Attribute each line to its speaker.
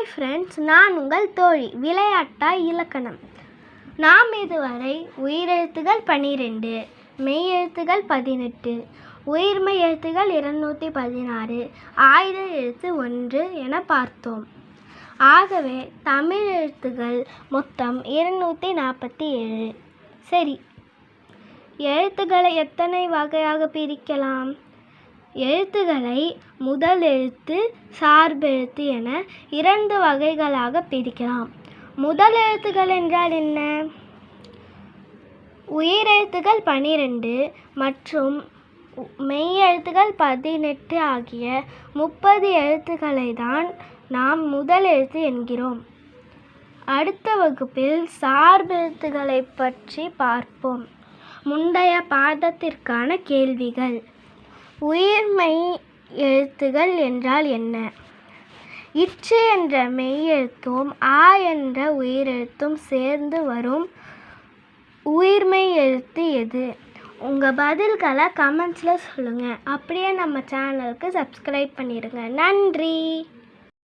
Speaker 1: Hi friends, நான் உங்கள் தோழி. விளையாட்டாய் இலக்கணம். நாம் இதுவரை உயிரெழுத்துகள் 12, மெய்யெழுத்துகள் 18, உயிர்மெய் எழுத்துகள் 216, ஆயுத எழுத்து 1 என பார்த்தோம். ஆகவே தமிழ் எழுத்துகள் மொத்தம் 247. சரி, எழுத்துக்களை எத்தனை வகையாக பிரிக்கலாம்? எழுத்துக்களை முதல் எழுத்து, சார்பெழுத்து என 2 வகைகளாக பிரிக்கலாம். முதல் எழுத்துக்கள் என்றால் என்ன? உயிரெழுத்துகள் 12 மற்றும் மெய்யெழுத்துகள் 18 ஆகிய 30 எழுத்துக்களை தான் நாம் முதல் எழுத்து என்கிறோம். அடுத்த வகுப்பில் சார்பெழுத்துக்களை பற்றி பார்ப்போம். முந்தைய பாடத்திற்கான கேள்விகள். உயிர்மெய் எழுத்துகள் என்றால் என்ன? இச்சு என்ற மெய்யெழுத்தும் ஆ என்ற உயிரெழுத்தும் சேர்ந்து வரும் உயிர்மெய் எழுத்து எது? உங்கள் பதில்களை கமெண்ட்ஸில் சொல்லுங்கள். அப்படியே நம்ம சேனலுக்கு சப்ஸ்கிரைப் பண்ணிடுங்க. நன்றி.